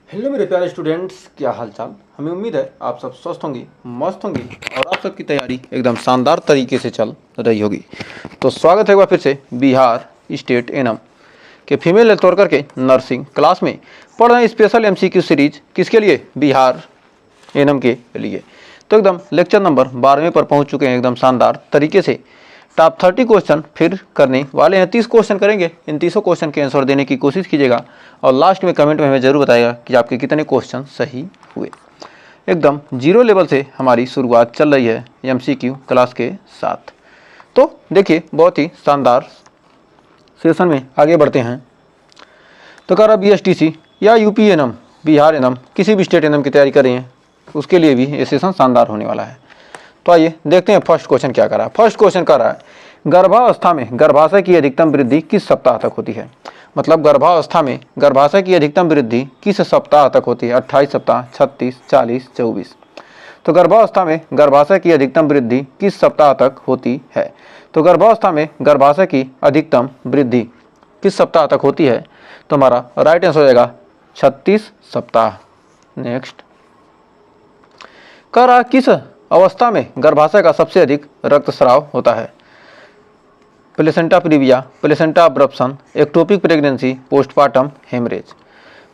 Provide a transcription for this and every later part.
Hello मेरे प्यारे students, क्या हाल चाल। हमें उम्मीद है आप सब स्वस्थ होंगे, मस्त होंगे और आप सबकी तैयारी एकदम शानदार तरीके से चल रही होगी। तो स्वागत है एक बार फिर से बिहार स्टेट एनम के फीमेल हेल्थ वर्कर के नर्सिंग क्लास में पढ़ रहे हैं स्पेशल एमसीक्यू सीरीज। किसके लिए? बिहार एनम के लिए। तो एकदम लेक्चर नंबर 12वें पर पहुंच चुके हैं एकदम शानदार तरीके से। टॉप 30 क्वेश्चन फिर करने वाले हैं। 30 क्वेश्चन करेंगे। इन 30 क्वेश्चन के आंसर देने की कोशिश कीजिएगा और लास्ट में कमेंट में हमें जरूर बताइएगा कि आपके कितने क्वेश्चन सही हुए। एकदम जीरो लेवल से हमारी शुरुआत चल रही है एमसीक्यू क्लास के साथ। तो देखिए, बहुत ही शानदार सेशन में आगे बढ़ते हैं। तो कह रहा बीएसटीसी या यूपी एनम, बिहार एनम, किसी भी स्टेट एनम की तैयारी कर रही हैं उसके लिए भी ये सेशन शानदार होने वाला है। तो आइए देखते हैं फर्स्ट क्वेश्चन क्या कर रहा है। फर्स्ट क्वेश्चन कर रहा है, गर्भावस्था में गर्भाशय की अधिकतम वृद्धि किस सप्ताह तक होती है? मतलब गर्भावस्था में गर्भाशय की अधिकतम वृद्धि किस सप्ताह तक होती है? 28 सप्ताह, 36, 40, 24। तो गर्भावस्था में गर्भाशय की अधिकतम वृद्धि किस सप्ताह तक होती है? तो गर्भावस्था में गर्भाशय की अधिकतम वृद्धि किस सप्ताह तक होती है? तो हमारा राइट आंसर हो जाएगा 36 सप्ताह। नेक्स्ट कह रहा किस अवस्था में गर्भाशय का सबसे अधिक रक्तस्राव होता है? Placenta previa, placenta abruption, ectopic pregnancy, postpartum haemorrhage.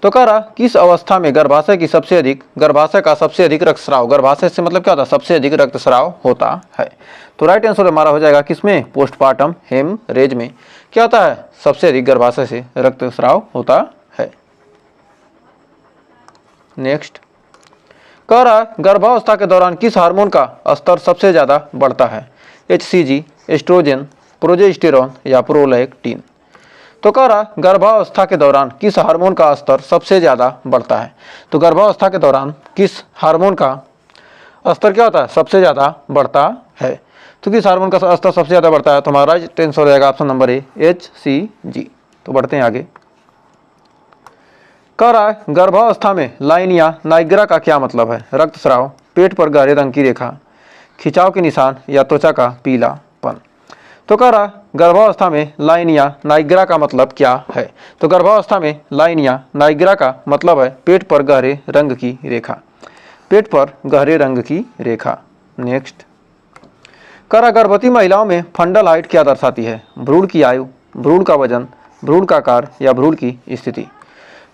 तो कह रहा किस अवस्था में गर्भाशय का सबसे अधिक रक्तस्राव, गर्भाशय से मतलब क्या होता है? सबसे अधिक रक्तस्राव होता है। तो राइट आंसर हमारा हो जाएगा किसमें? पोस्टपार्टम हेमरेज में क्या होता है? सबसे अधिक गर्भाशय से रक्तस्राव होता है। नेक्स्ट कह रहा गर्भावस्था के दौरान किस हार्मोन का स्तर सबसे ज़्यादा बढ़ता है? HCG, एस्ट्रोजन, प्रोजेस्टेरॉन या प्रोलैक्टिन। तो कह रहा गर्भावस्था के दौरान किस हार्मोन का स्तर सबसे ज़्यादा बढ़ता है? तो गर्भावस्था के दौरान किस हार्मोन का स्तर क्या होता है? सबसे ज़्यादा बढ़ता है। तो किस हार्मोन का स्तर सबसे ज़्यादा बढ़ता है? तो हमारा राइट आंसर हो जाएगा ऑप्शन नंबर ए, HCG। तो बढ़ते हैं आगे। कह रहा है गर्भावस्था में लाइन या नाइग्रा का क्या मतलब है? रक्तस्राव, पेट पर गहरे रंग की रेखा, खिंचाव के निशान या त्वचा का पीलापन। तो कह रहा गर्भावस्था में लाइन या नाइग्रा का मतलब क्या है? तो गर्भावस्था में लाइन या नाइग्रा का मतलब है पेट पर गहरे रंग की रेखा, पेट पर गहरे रंग की रेखा। नेक्स्ट कह रहा गर्भवती महिलाओं में फंडल हाइट क्या दर्शाती है? भ्रूण की आयु, भ्रूण का वजन, भ्रूण का आकार या भ्रूण की स्थिति।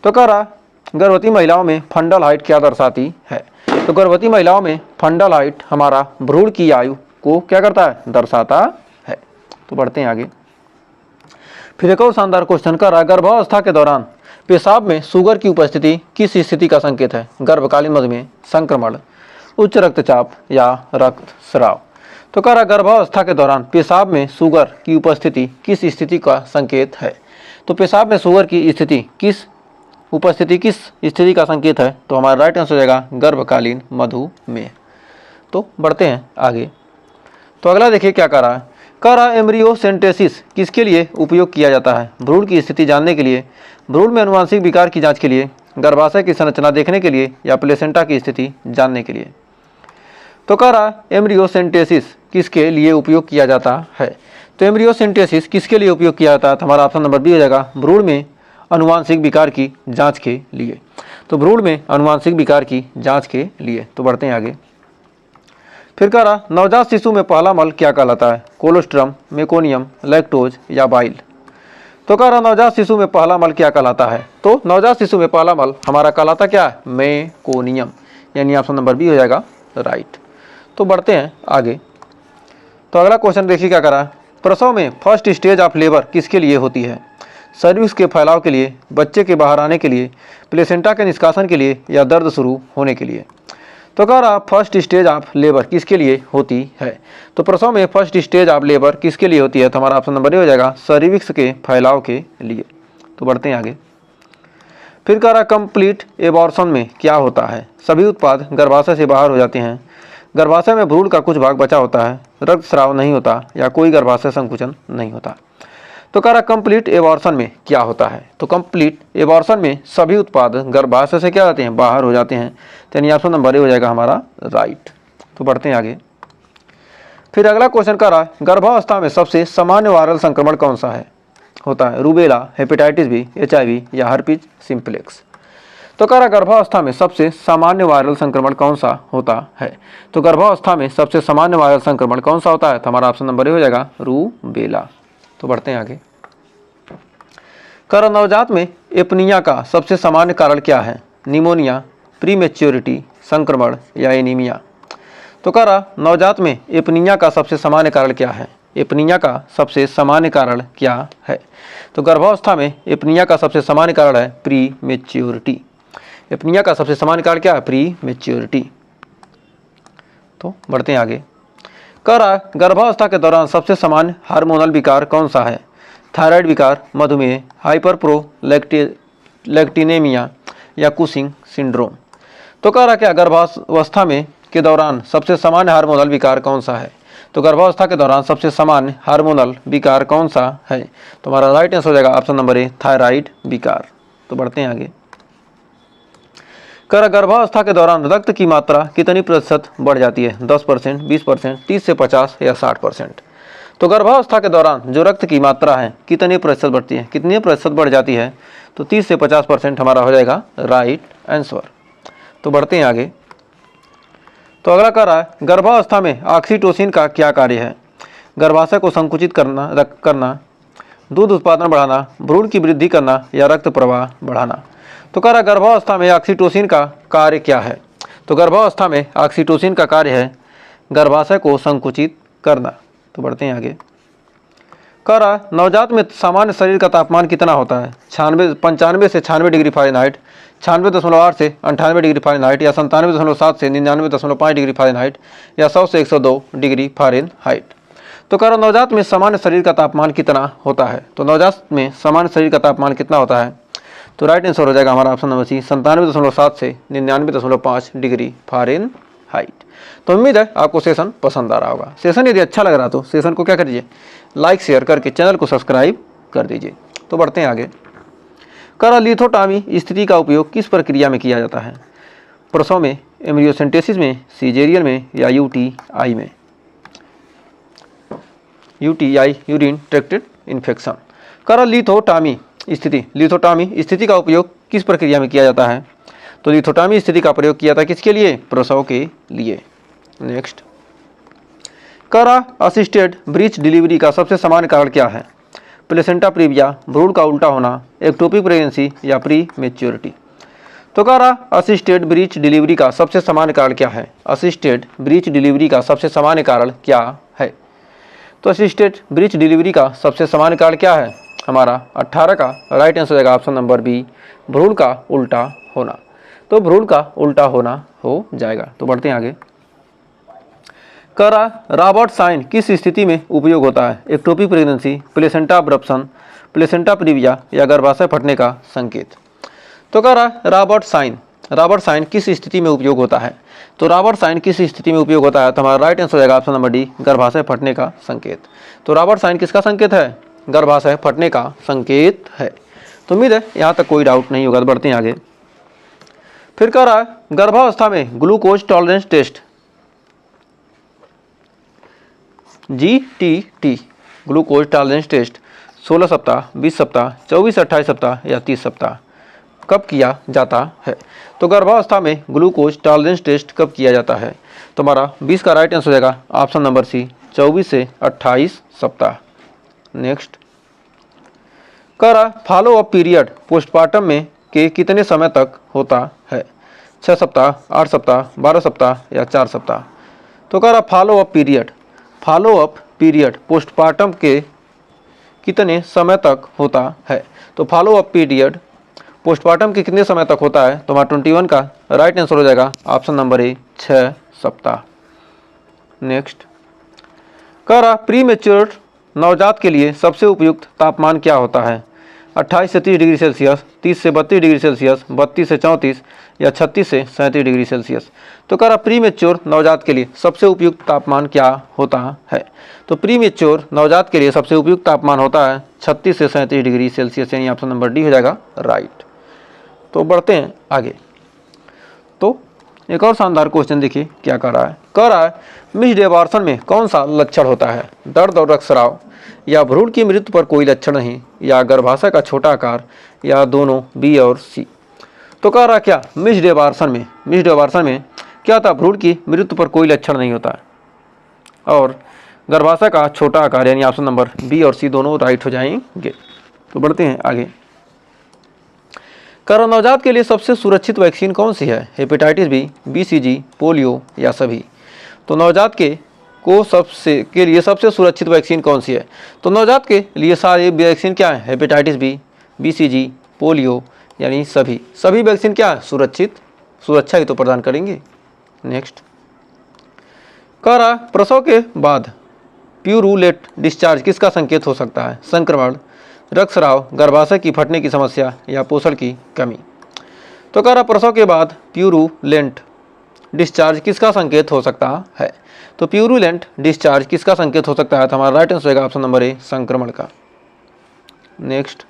तो कह रहा गर्भवती महिलाओं में फंडल हाइट क्या दर्शाती है? तो गर्भवती महिलाओं में फंडल हाइट हमारा भ्रूण की आयु को क्या करता है? दर्शाता है। तो बढ़ते हैं आगे। फिर एक और शानदार क्वेश्चन कर रहा गर्भावस्था के दौरान पेशाब में शुगर की उपस्थिति किस स्थिति का संकेत है? गर्भकालीन मधुमेह, संक्रमण, उच्च रक्तचाप या रक्तस्राव। तो कह रहा गर्भावस्था के दौरान पेशाब में शुगर की उपस्थिति किस स्थिति का संकेत है? तो पेशाब में शुगर की स्थिति किस स्थिति का संकेत है? तो हमारा राइट आंसर हो जाएगा गर्भकालीन मधुमेह। तो बढ़ते हैं आगे। तो अगला देखिए क्या कर रहा है। कह रहा एम्ब्रियोसेंटेसिस किसके लिए उपयोग किया जाता है? भ्रूण की स्थिति जानने के लिए, भ्रूण में आनुवंशिक विकार की जांच के लिए, गर्भाशय की संरचना देखने के लिए या प्लेसेंटा की स्थिति जानने के लिए। तो कह रहा एम्ब्रियोसेंटेसिस किसके लिए उपयोग किया जाता है? तो एम्ब्रियोसेंटेसिस किसके लिए उपयोग किया जाता है? तो हमारा ऑप्शन नंबर बी हो जाएगा भ्रूण में आनुवंशिक विकार की जांच के लिए। तो भ्रूण में आनुवंशिक विकार की जांच के लिए। तो बढ़ते हैं आगे। फिर कह रहा नवजात शिशु में पहला मल क्या कहलाता है? कोलोस्ट्रम, मेकोनियम, लैक्टोज या बाइल। तो कह रहा नवजात शिशु में पहला मल क्या कहलाता है? तो नवजात शिशु में पहला मल हमारा कहलाता क्या है? मेकोनियम, यानी ऑप्शन नंबर बी हो जाएगा राइट। तो बढ़ते हैं आगे। तो अगला क्वेश्चन देखिए क्या कर रहा है। प्रसव में फर्स्ट स्टेज ऑफ लेबर किसके लिए होती है? सर्विक्स के फैलाव के लिए, बच्चे के बाहर आने के लिए, प्लेसेंटा के निष्कासन के लिए या दर्द शुरू होने के लिए। तो कह रहा फर्स्ट स्टेज ऑफ लेबर किसके लिए होती है? तो प्रसव में फर्स्ट स्टेज ऑफ लेबर किसके लिए होती है? तो हमारा ऑप्शन नंबर ए हो जाएगा सर्विक्स के फैलाव के लिए। तो बढ़ते हैं आगे। फिर कह रहा कंप्लीट एबॉर्शन में क्या होता है? सभी उत्पाद गर्भाशय से बाहर हो जाते हैं, गर्भाशय में भ्रूण का कुछ भाग बचा होता है, रक्तस्राव नहीं होता या कोई गर्भाशय संकुचन नहीं होता। तो कह रहा कंप्लीट एबॉर्शन में क्या होता है? तो कंप्लीट एबॉर्शन में सभी उत्पाद गर्भाशय से क्या जाते हैं? बाहर हो जाते हैं। तो यानी ऑप्शन नंबर ए हो जाएगा हमारा राइट। तो बढ़ते हैं आगे। फिर अगला क्वेश्चन कह रहा है गर्भावस्था में सबसे सामान्य वायरल संक्रमण कौन सा है? होता है रूबेला, हेपेटाइटिस बी, HIV या हर्पीज सिम्प्लेक्स। तो कह रहा गर्भावस्था में सबसे सामान्य वायरल संक्रमण कौन सा होता है? तो गर्भावस्था में सबसे सामान्य वायरल संक्रमण कौन सा होता है? तो हमारा ऑप्शन नंबर ए हो जाएगा रूबेला। तो बढ़ते हैं आगे। कह रहा नवजात में एपनिया का सबसे सामान्य कारण क्या है? निमोनिया, प्रीमेच्योरिटी, संक्रमण या एनीमिया। तो कह रहा नवजात में एपनिया का सबसे सामान्य कारण क्या है? एपनिया का सबसे सामान्य कारण क्या है? तो गर्भावस्था में एपनिया का सबसे सामान्य कारण है प्री मेच्योरिटी। एपनिया का सबसे सामान्य कारण क्या है? Pre maturity. तो बढ़ते हैं आगे। कह रहा गर्भावस्था के दौरान सबसे सामान्य हार्मोनल विकार कौन सा है? थायराइड विकार, मधुमेह, हाइपरप्रोलैक्टिनेमिया या कुशिंग सिंड्रोम। तो कह रहा क्या गर्भावस्था में के दौरान सबसे सामान्य हार्मोनल विकार कौन सा है? तो गर्भावस्था के दौरान सबसे सामान्य हार्मोनल विकार कौन सा है? तो हमारा राइट आंसर हो जाएगा ऑप्शन नंबर ए, थायराइड विकार। तो बढ़ते हैं आगे। कर गर्भावस्था के दौरान रक्त की मात्रा कितनी प्रतिशत बढ़ जाती है? 10%, 20%, 30 से 50 या 60%। तो गर्भावस्था के दौरान जो रक्त की मात्रा है कितने प्रतिशत बढ़ती है? कितने प्रतिशत बढ़ जाती है? तो 30 से 50% हमारा हो जाएगा राइट आंसर। तो बढ़ते हैं आगे। तो अगला कह रहा है गर्भावस्था में ऑक्सीटोसिन का क्या कार्य है? गर्भाशय को संकुचित करना, दूध उत्पादन बढ़ाना, भ्रूण की वृद्धि करना या रक्त प्रवाह बढ़ाना। तो कह रहा गर्भावस्था में ऑक्सीटोसिन का कार्य क्या है? तो गर्भावस्था में ऑक्सीटोसिन का कार्य है गर्भाशय को संकुचित करना। तो बढ़ते हैं आगे। कह रहा नवजात में सामान्य शरीर का तापमान कितना होता है? 95 से 96 डिग्री फ़ारेनहाइट, 96.8 से 98 डिग्री फ़ारेनहाइट या 97.7 से 99.5 डिग्री फ़ारेनहाइट या 100 से 102 डिग्री फ़ारेनहाइट। तो कह रहा नवजात में सामान्य शरीर का तापमान कितना होता है? तो नवजात में सामान्य शरीर का तापमान कितना होता है? तो राइट आंसर हो जाएगा हमारा ऑप्शन नंबर सी, 97.7 से 99.5 डिग्री फ़ारेनहाइट। तो उम्मीद है आपको सेशन पसंद आ रहा होगा। सेशन यदि अच्छा लग रहा तो सेशन को क्या करिए, लाइक शेयर करके चैनल को सब्सक्राइब कर दीजिए। तो बढ़ते हैं आगे। कह लिथोटॉमी स्थिति का उपयोग किस प्रक्रिया में किया जाता है? प्रसव में, एम्ब्रियोसेंटेसिस में, सीजेरियन में या यूटीआई में? UTI urine tract infection. कह लिथोटॉमी स्थिति का उपयोग किस प्रक्रिया में किया जाता है? तो लिथोटॉमी स्थिति का प्रयोग किया था किसके लिए? प्रसव के लिए। नेक्स्ट। कह असिस्टेड ब्रीच डिलीवरी का सबसे सामान्य कारण क्या है? प्लेसेंटा प्रीविया, भ्रूण का उल्टा होना, एक्टोपिक प्रेगनेंसी या प्री मेच्योरिटी। तो कह रहा असिस्टेड ब्रीच डिलीवरी का सबसे सामान्य कारण क्या है? असिस्टेड ब्रीच डिलीवरी का सबसे सामान्य कारण क्या है? तो असिस्टेड ब्रीच डिलीवरी का सबसे सामान्य कारण क्या है? हमारा 18 का राइट आंसर हो जाएगा ऑप्शन नंबर बी, भ्रूण का उल्टा होना। तो भ्रूण का उल्टा होना हो जाएगा। तो बढ़ते हैं आगे। कह रहा रॉबर्ट साइन किस स्थिति में उपयोग होता है? Ectopic pregnancy, placenta abruption, placenta previa या गर्भाशय फटने का संकेत। तो कह रहा रॉबर्ट साइन किस स्थिति में उपयोग होता है? तो रॉबर्ट साइन किस स्थिति में उपयोग होता है? तो हमारा राइट आंसर हो जाएगा ऑप्शन नंबर डी, गर्भाशय फटने का संकेत। तो रॉबर्ट साइन किसका संकेत है? गर्भाशय फटने का संकेत है। तो उम्मीद है यहाँ तक कोई डाउट नहीं होगा। तो बढ़ते हैं आगे। फिर कह रहा गर्भावस्था में glucose tolerance test GTT glucose tolerance test 16 सप्ताह, 20 सप्ताह, 24 से 28 सप्ताह या 30 सप्ताह कब किया जाता है? तो गर्भावस्था में ग्लूकोज टॉलरेंस टेस्ट कब किया जाता है? तो हमारा 20 का राइट आंसर हो जाएगा ऑप्शन नंबर सी, 24 से 28 सप्ताह। नेक्स्ट। कह रहा फॉलो अप पीरियड पोस्टमार्टम में के कितने समय तक होता है? 6 सप्ताह, 8 सप्ताह, 12 सप्ताह या 4 सप्ताह। तो कह रहा फॉलो अप पीरियड पोस्टमार्टम के कितने समय तक होता है? तो फॉलो अप पीरियड पोस्टमार्टम के कितने समय तक होता है? तो हमारा 21 का राइट आंसर हो जाएगा ऑप्शन नंबर ए, 6 सप्ताह। नेक्स्ट। कह रहा प्री मैच्योर नवजात के लिए सबसे उपयुक्त तापमान क्या होता है? 28 से 30 डिग्री सेल्सियस, 30 से 32 डिग्री सेल्सियस, 32 से 34 या 36 से 37 डिग्री सेल्सियस। तो कह रहा प्री मैच्योर नवजात के लिए सबसे उपयुक्त तापमान क्या होता है? तो प्री मैच्योर नवजात के लिए सबसे उपयुक्त तापमान होता है 36 से 37 डिग्री सेल्सियस, यानी ऑप्शन नंबर डी हो जाएगा राइट। तो बढ़ते हैं आगे। तो एक और शानदार क्वेश्चन देखिए क्या कह रहा है मिस्ड एबॉर्शन में कौन सा लक्षण होता है? दर्द और रक्तस्राव या भ्रूण की मृत्यु पर कोई लक्षण नहीं या गर्भाशय का छोटा आकार या दोनों बी और सी। तो कह रहा क्या, मिस्ड एबार्सन में क्या था, भ्रूण की मृत्यु पर कोई लक्षण नहीं होता है और गर्भाशय का छोटा आकार, यानी ऑप्शन नंबर बी और सी दोनों राइट हो जाएंगे। तो बढ़ते हैं आगे। कह रहा नवजात के लिए सबसे सुरक्षित वैक्सीन कौन सी है, हेपेटाइटिस बी, BCG, पोलियो या सभी। तो नवजात के लिए सबसे सुरक्षित वैक्सीन कौन सी है, तो नवजात के लिए सारे वैक्सीन क्या है, हेपेटाइटिस बी, BCG, पोलियो यानी सभी वैक्सीन क्या है, सुरक्षा ही तो प्रदान करेंगे। नेक्स्ट कह रहा प्रसव के बाद प्यूरुलेट डिस्चार्ज किसका संकेत हो सकता है, संक्रमण, रक्तस्राव, गर्भाशय की फटने की समस्या या पोषण की कमी। तो कह रहा प्रसव के बाद प्यूरुलेंट डिस्चार्ज किसका संकेत हो सकता है, तो प्यूरुलेंट डिस्चार्ज किसका संकेत हो सकता है, तो हमारा राइट आंसर होगा ऑप्शन नंबर ए, संक्रमण का। नेक्स्ट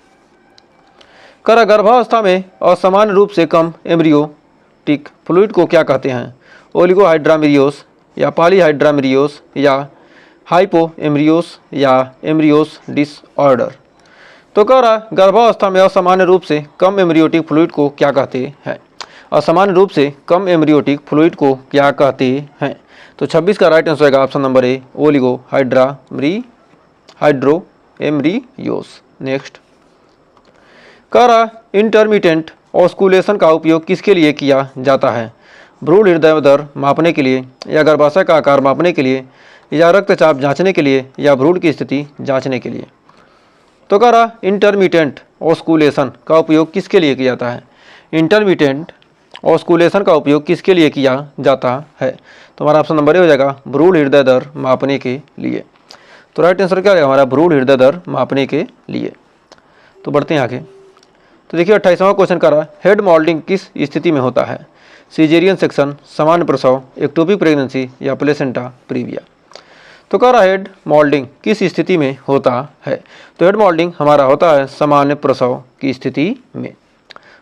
कह रहा गर्भावस्था में असामान्य रूप से कम एम्ब्रियोटिक फ्लूइड को क्या कहते हैं, ओलिगोहाइड्रामिरियोस या पॉलीहाइड्रामिरियोस या हाइपोएम्ब्रियोस या एम्ब्रियोस डिसऑर्डर। तो कह रहा गर्भावस्था में असामान्य रूप से कम एम्ब्रियोटिक फ्लूइड को क्या कहते हैं, असामान्य रूप से कम एम्ब्रियोटिक फ्लूइड को क्या कहते हैं। तो 26 का राइट आंसर होगा ऑप्शन नंबर ए, ओलिगोहाइड्रामिरियोस। नेक्स्ट कह रहा इंटरमिटेंट ऑस्कुलेशन का उपयोग किसके लिए किया जाता है, भ्रूण हृदय दर मापने के लिए या गर्भाशय का आकार मापने के लिए या रक्तचाप जांचने के लिए या भ्रूण की स्थिति जांचने के लिए। तो कह रहा इंटरमिटेंट ऑस्कुलेशन का उपयोग किसके लिए किया जाता है, इंटरमिटेंट ऑस्कुलेशन का उपयोग किसके लिए किया जाता है, तो हमारा ऑप्शन नंबर ए हो जाएगा, भ्रूण हृदय दर मापने के लिए। तो राइट आंसर क्या होगा हमारा, भ्रूण हृदय दर मापने के लिए। तो बढ़ते हैं आगे। तो देखिए 28वां क्वेश्चन कर रहा है हेड मोल्डिंग किस स्थिति में होता है, सीजेरियन सेक्शन, सामान्य प्रसव, एक्टोपिक प्रेगनेंसी या प्लेसेंटा प्रीविया। तो कह रहा हेड मोल्डिंग किस स्थिति में होता है, तो हेड मोल्डिंग हमारा होता है सामान्य प्रसव की स्थिति में।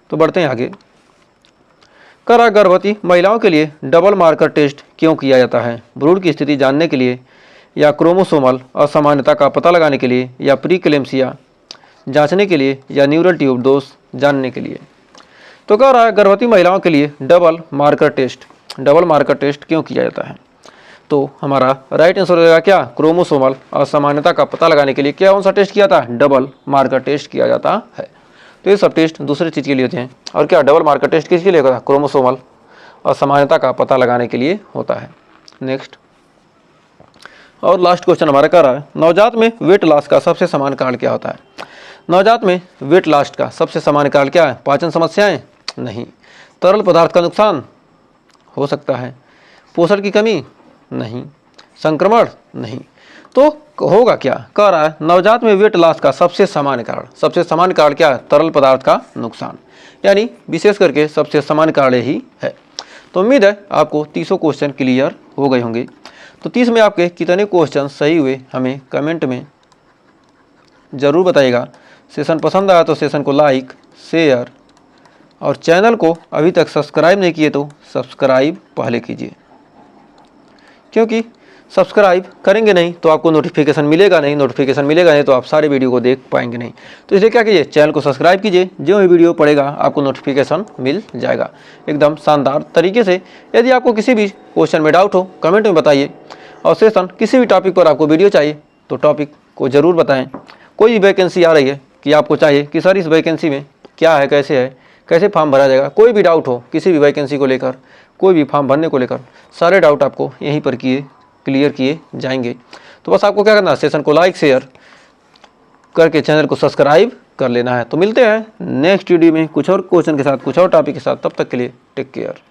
तो बढ़ते हैं आगे। कह रहा गर्भवती महिलाओं के लिए डबल मार्कर टेस्ट क्यों किया जाता है, भ्रूण की स्थिति जानने के लिए या क्रोमोसोमल असामान्यता का पता लगाने के लिए या प्रीक्लेम्सिया जांचने के लिए या न्यूरल ट्यूब दोष जानने के लिए। तो कह रहा है गर्भवती महिलाओं के लिए डबल मार्कर टेस्ट क्यों किया जाता है, तो हमारा राइट आंसर हो जाएगा क्या, क्रोमोसोमल असामान्यता का पता लगाने के लिए क्या कौन सा टेस्ट किया जाता है, डबल मार्कर टेस्ट किया जाता है। तो ये सब टेस्ट दूसरे चीज़ के लिए होते हैं और क्या डबल मार्कर टेस्ट किसके लिए होता है, क्रोमोसोमल असामान्यता का पता लगाने के लिए होता है। नेक्स्ट और लास्ट क्वेश्चन हमारा कह रहा है नवजात में वेट लॉस का सबसे सामान्य कारण क्या होता है, नवजात में वेट लॉस का सबसे सामान्य कारण क्या है, पाचन समस्याएं नहीं, तरल पदार्थ का नुकसान हो सकता है, पोषण की कमी नहीं, संक्रमण नहीं। तो होगा क्या, कह रहा है नवजात में वेट लॉस का सबसे सामान्य कारण क्या है, तरल पदार्थ का नुकसान, यानी विशेष करके सबसे सामान्य कारण ही है। तो उम्मीद है आपको 30 क्वेश्चन क्लियर हो गए होंगे। तो 30 में आपके कितने क्वेश्चन सही हुए हमें कमेंट में ज़रूर बताइएगा। सेशन पसंद आया तो सेशन को लाइक, शेयर और चैनल को अभी तक सब्सक्राइब नहीं किए तो सब्सक्राइब पहले कीजिए, क्योंकि सब्सक्राइब करेंगे नहीं तो आपको नोटिफिकेशन मिलेगा नहीं तो आप सारे वीडियो को देख पाएंगे नहीं। तो इसलिए क्या कीजिए, चैनल को सब्सक्राइब कीजिए, जो भी वीडियो पड़ेगा आपको नोटिफिकेशन मिल जाएगा एकदम शानदार तरीके से। यदि आपको किसी भी क्वेश्चन में डाउट हो कमेंट में बताइए, और सेशन किसी भी टॉपिक पर आपको वीडियो चाहिए तो टॉपिक को ज़रूर बताएँ। कोई भी वैकेंसी आ रही है कि आपको चाहिए कि सर इस वैकेंसी में क्या है, कैसे फॉर्म भरा जाएगा, कोई भी डाउट हो किसी भी वैकेंसी को लेकर, कोई भी फॉर्म भरने को लेकर, सारे डाउट आपको यहीं पर क्लियर किए जाएंगे। तो बस आपको क्या करना है, सेशन को लाइक शेयर करके चैनल को सब्सक्राइब कर लेना है। तो मिलते हैं नेक्स्ट वीडियो में कुछ और क्वेश्चन के साथ, कुछ और टॉपिक के साथ। तब तक के लिए टेक केयर।